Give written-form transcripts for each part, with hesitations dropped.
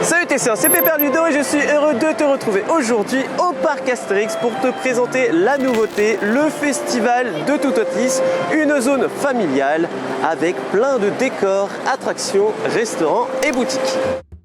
Salut Tessin, c'est Pépère Ludo et je suis heureux de te retrouver aujourd'hui au parc Astérix pour te présenter la nouveauté, le festival de Toutatis, une zone familiale avec plein de décors, attractions, restaurants et boutiques.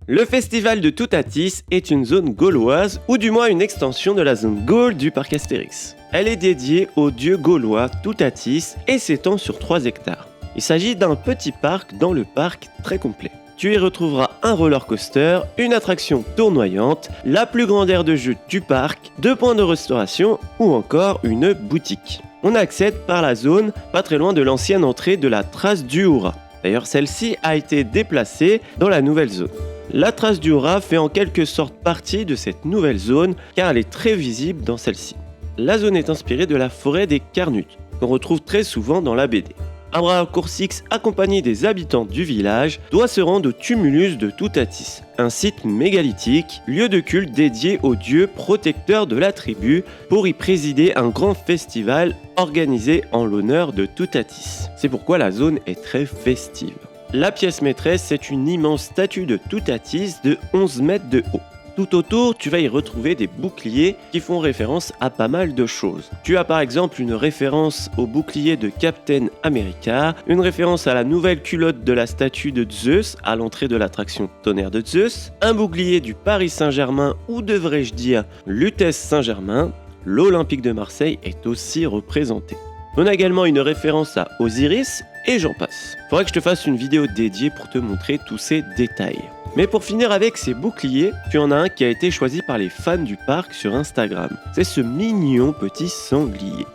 Le festival de Toutatis est une zone gauloise, ou du moins une extension de la zone Gaule du parc Astérix. Elle est dédiée au dieu gaulois Toutatis et s'étend sur 3 hectares. Il s'agit d'un petit parc dans le parc très complet. Tu y retrouveras un roller coaster, une attraction tournoyante, la plus grande aire de jeu du parc, 2 points de restauration ou encore une boutique. On accède par la zone pas très loin de l'ancienne entrée de la trace du Hourra. D'ailleurs, celle-ci a été déplacée dans la nouvelle zone. La trace du Hourra fait en quelque sorte partie de cette nouvelle zone car elle est très visible dans celle-ci. La zone est inspirée de la forêt des Carnutes, qu'on retrouve très souvent dans la BD. Abraham Coursix, accompagné des habitants du village, doit se rendre au tumulus de Toutatis, un site mégalithique, lieu de culte dédié au dieu protecteur de la tribu, pour y présider un grand festival organisé en l'honneur de Toutatis. C'est pourquoi la zone est très festive. La pièce maîtresse, c'est une immense statue de Toutatis de 11 mètres de haut. Tout autour, tu vas y retrouver des boucliers qui font référence à pas mal de choses. Tu as par exemple une référence au bouclier de Captain America, une référence à la nouvelle culotte de la statue de Zeus à l'entrée de l'attraction Tonnerre de Zeus, un bouclier du Paris Saint-Germain ou devrais-je dire Lutèce Saint-Germain, l'Olympique de Marseille est aussi représenté. On a également une référence à Osiris et j'en passe. Faudrait que je te fasse une vidéo dédiée pour te montrer tous ces détails. Mais pour finir avec ces boucliers, tu en as un qui a été choisi par les fans du parc sur Instagram. C'est ce mignon petit sanglier.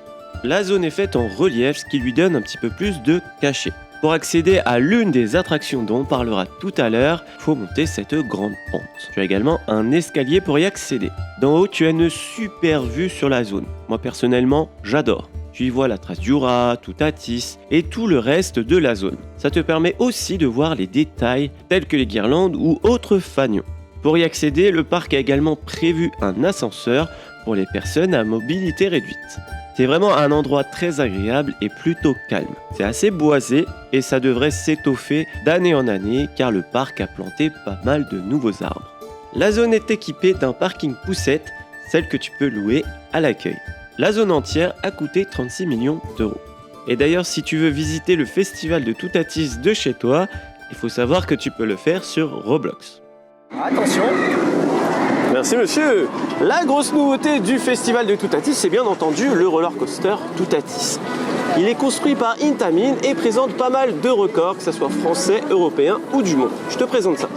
La zone est faite en relief, ce qui lui donne un petit peu plus de cachet. Pour accéder à l'une des attractions dont on parlera tout à l'heure, il faut monter cette grande pente. Tu as également un escalier pour y accéder. D'en haut, tu as une super vue sur la zone. Moi personnellement, j'adore. Tu y vois la trace du Hourra, Toutatis et tout le reste de la zone. Ça te permet aussi de voir les détails tels que les guirlandes ou autres fanions. Pour y accéder, le parc a également prévu un ascenseur pour les personnes à mobilité réduite. C'est vraiment un endroit très agréable et plutôt calme. C'est assez boisé et ça devrait s'étoffer d'année en année car le parc a planté pas mal de nouveaux arbres. La zone est équipée d'un parking poussette, celle que tu peux louer à l'accueil. La zone entière a coûté 36 millions d'euros. Et d'ailleurs, si tu veux visiter le festival de Toutatis de chez toi, il faut savoir que tu peux le faire sur Roblox. Attention! Merci monsieur! La grosse nouveauté du festival de Toutatis, c'est bien entendu le roller coaster Toutatis. Il est construit par Intamin et présente pas mal de records, que ce soit français, européen ou du monde. Je te présente ça.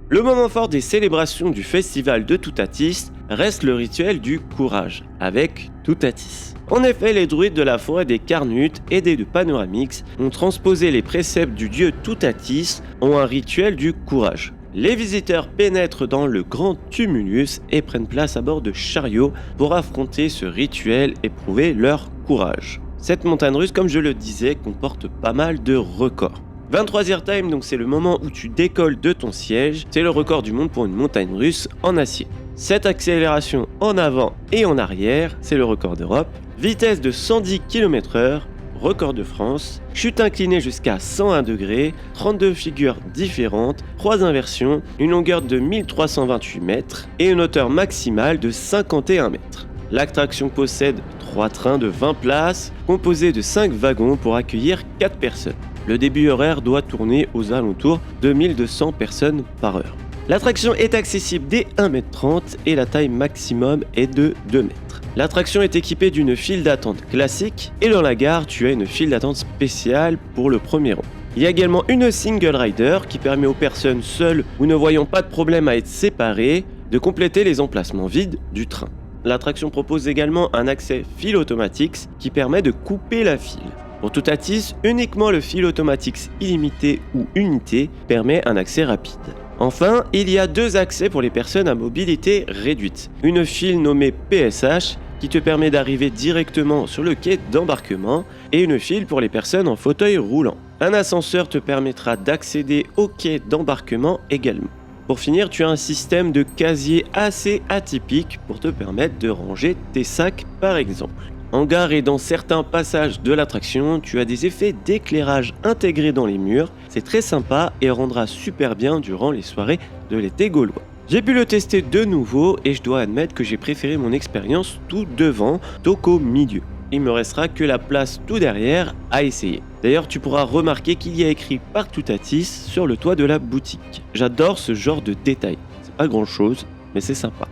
Le moment fort des célébrations du festival de Toutatis reste le rituel du courage, avec Toutatis. En effet, les druides de la forêt des Carnutes, aidés de Panoramix, ont transposé les préceptes du dieu Toutatis en un rituel du courage. Les visiteurs pénètrent dans le grand tumulus et prennent place à bord de chariots pour affronter ce rituel et prouver leur courage. Cette montagne russe, comme je le disais, comporte pas mal de records. 23 airtime, donc c'est le moment où tu décolles de ton siège, c'est le record du monde pour une montagne russe en acier. 7 accélérations en avant et en arrière, c'est le record d'Europe. Vitesse de 110 km/h, record de France. Chute inclinée jusqu'à 101 degrés, 32 figures différentes, 3 inversions, une longueur de 1328 mètres et une hauteur maximale de 51 mètres. L'attraction possède 3 trains de 20 places, composés de 5 wagons pour accueillir 4 personnes. Le début horaire doit tourner aux alentours de 1200 personnes par heure. L'attraction est accessible dès 1m30 et la taille maximum est de 2 mètres. L'attraction est équipée d'une file d'attente classique et dans la gare, tu as une file d'attente spéciale pour le premier rang. Il y a également une single rider qui permet aux personnes seules ou ne voyant pas de problème à être séparées de compléter les emplacements vides du train. L'attraction propose également un accès fil automatique qui permet de couper la file. Pour Toutatis, uniquement le fil automatique illimité ou unité permet un accès rapide. Enfin, il y a 2 accès pour les personnes à mobilité réduite. Une file nommée PSH qui te permet d'arriver directement sur le quai d'embarquement et une file pour les personnes en fauteuil roulant. Un ascenseur te permettra d'accéder au quai d'embarquement également. Pour finir, tu as un système de casier assez atypique pour te permettre de ranger tes sacs par exemple. En gare et dans certains passages de l'attraction, tu as des effets d'éclairage intégrés dans les murs. C'est très sympa et rendra super bien durant les soirées de l'été gaulois. J'ai pu le tester de nouveau et je dois admettre que j'ai préféré mon expérience tout devant, donc au milieu. Il me restera que la place tout derrière à essayer. D'ailleurs, tu pourras remarquer qu'il y a écrit Parc Toutatis sur le toit de la boutique. J'adore ce genre de détails. C'est pas grand chose, mais c'est sympa.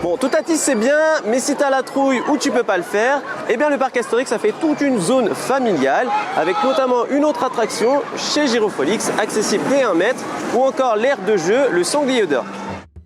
Bon, Toutatis c'est bien, mais si t'as la trouille ou tu peux pas le faire, eh bien le parc Astérix ça fait toute une zone familiale avec notamment une autre attraction chez Gyrofolix, accessible dès 1 mètre, ou encore l'aire de jeu, le sanglier d'or.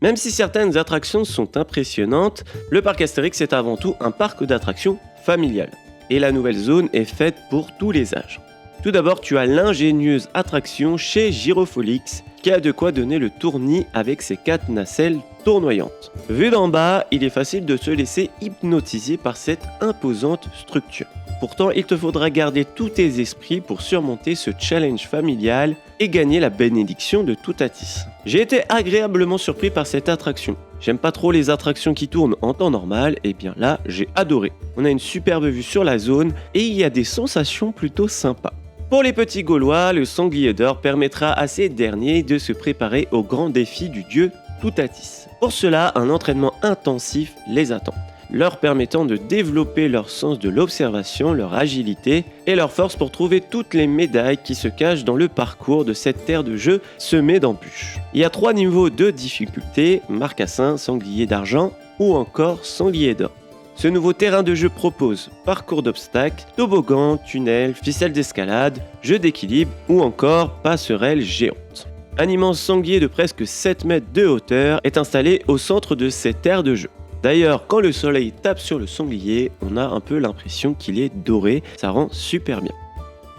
Même si certaines attractions sont impressionnantes, le parc Astérix est avant tout un parc d'attractions familial. Et la nouvelle zone est faite pour tous les âges. Tout d'abord, tu as l'ingénieuse attraction chez Gyrofolix qui a de quoi donner le tournis avec ses 4 nacelles tournoyantes. Vu d'en bas, il est facile de se laisser hypnotiser par cette imposante structure. Pourtant, il te faudra garder tous tes esprits pour surmonter ce challenge familial et gagner la bénédiction de Toutatis. J'ai été agréablement surpris par cette attraction. J'aime pas trop les attractions qui tournent en temps normal, et bien là, j'ai adoré. On a une superbe vue sur la zone et il y a des sensations plutôt sympas. Pour les petits Gaulois, le sanglier d'or permettra à ces derniers de se préparer au grand défi du dieu Toutatis. Pour cela, un entraînement intensif les attend, leur permettant de développer leur sens de l'observation, leur agilité et leur force pour trouver toutes les médailles qui se cachent dans le parcours de cette terre de jeu semée d'embûches. Il y a 3 niveaux de difficulté, marcassin, sanglier d'argent ou encore sanglier d'or. Ce nouveau terrain de jeu propose parcours d'obstacles, toboggan, tunnel, ficelle d'escalade, jeu d'équilibre ou encore passerelle géante. Un immense sanglier de presque 7 mètres de hauteur est installé au centre de cette aire de jeu. D'ailleurs, quand le soleil tape sur le sanglier, on a un peu l'impression qu'il est doré, ça rend super bien.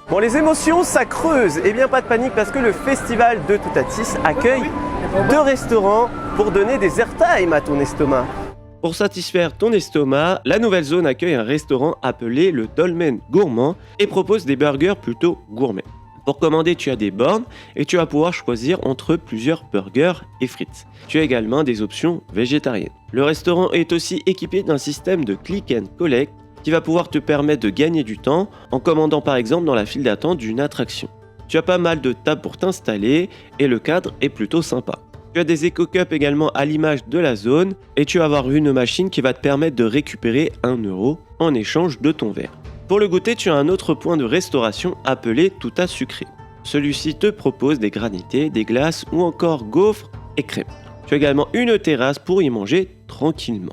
Bon, les émotions, ça creuse. Eh bien, pas de panique parce que le festival de Toutatis accueille 2 restaurants pour donner des airtime à ton estomac. Pour satisfaire ton estomac, la nouvelle zone accueille un restaurant appelé le Dolmen Gourmand et propose des burgers plutôt gourmets. Pour commander, tu as des bornes et tu vas pouvoir choisir entre plusieurs burgers et frites. Tu as également des options végétariennes. Le restaurant est aussi équipé d'un système de click and collect qui va pouvoir te permettre de gagner du temps en commandant par exemple dans la file d'attente d'une attraction. Tu as pas mal de tables pour t'installer et le cadre est plutôt sympa. Tu as des éco-cups également à l'image de la zone et tu vas avoir une machine qui va te permettre de récupérer 1 € en échange de ton verre. Pour le goûter, tu as un autre point de restauration appelé Touta Sucré. Celui-ci te propose des granités, des glaces ou encore gaufres et crèmes. Tu as également une terrasse pour y manger tranquillement.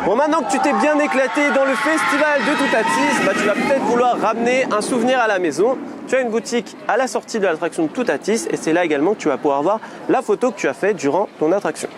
Bon, maintenant que tu t'es bien éclaté dans le festival de Toutatis, tu vas peut-être vouloir ramener un souvenir à la maison. Tu as une boutique à la sortie de l'attraction de Toutatis et c'est là également que tu vas pouvoir voir la photo que tu as faite durant ton attraction.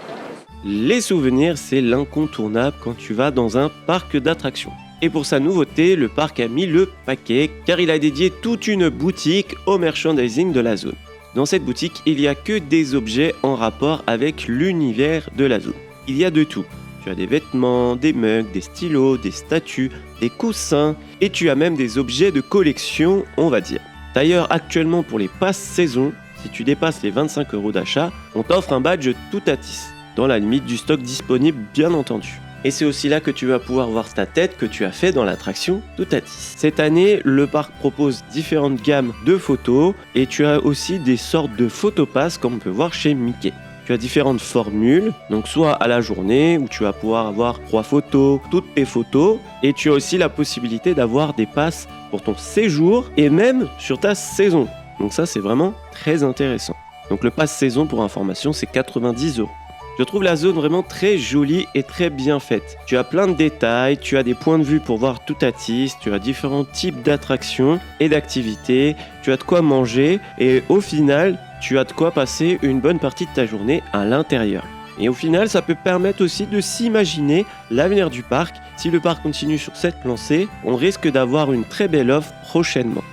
Les souvenirs, c'est l'incontournable quand tu vas dans un parc d'attractions. Et pour sa nouveauté, le parc a mis le paquet car il a dédié toute une boutique au merchandising de la zone. Dans cette boutique, il n'y a que des objets en rapport avec l'univers de la zone. Il y a de tout. Tu as des vêtements, des mugs, des stylos, des statues, des coussins et tu as même des objets de collection, on va dire. D'ailleurs, actuellement pour les passes saison, si tu dépasses les 25 € d'achat, on t'offre un badge Toutatis, dans la limite du stock disponible bien entendu. Et c'est aussi là que tu vas pouvoir voir ta tête que tu as fait dans l'attraction Toutatis. Cette année, le parc propose différentes gammes de photos et tu as aussi des sortes de photopasses comme on peut voir chez Mickey. Tu as différentes formules, donc soit à la journée où tu vas pouvoir avoir 3 photos, toutes tes photos, et tu as aussi la possibilité d'avoir des passes pour ton séjour et même sur ta saison. Donc ça, c'est vraiment très intéressant. Donc le pass saison, pour information, c'est 90 €. Je trouve la zone vraiment très jolie et très bien faite. Tu as plein de détails, tu as des points de vue pour voir Toutatis, tu as différents types d'attractions et d'activités, tu as de quoi manger et au final, tu as de quoi passer une bonne partie de ta journée à l'intérieur. Et au final, ça peut permettre aussi de s'imaginer l'avenir du parc. Si le parc continue sur cette lancée, on risque d'avoir une très belle offre prochainement.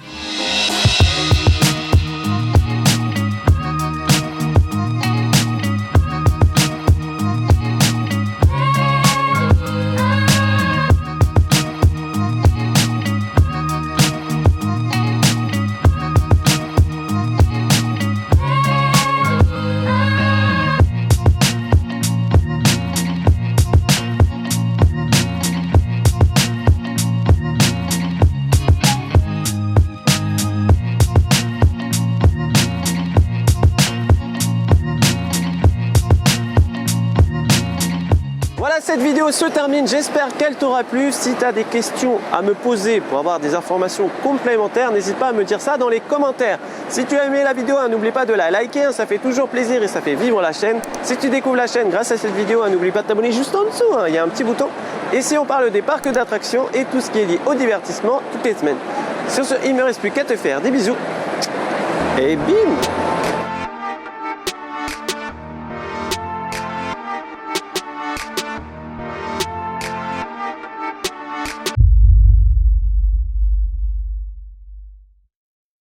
Voilà, cette vidéo se termine, j'espère qu'elle t'aura plu. Si tu as des questions à me poser pour avoir des informations complémentaires, n'hésite pas à me dire ça dans les commentaires. Si tu as aimé la vidéo, n'oublie pas de la liker, ça fait toujours plaisir et ça fait vivre la chaîne. Si tu découvres la chaîne grâce à cette vidéo, n'oublie pas de t'abonner juste en dessous, il y a un petit bouton. Et si on parle des parcs d'attractions et tout ce qui est lié au divertissement toutes les semaines. Sur ce, il ne me reste plus qu'à te faire des bisous et bim!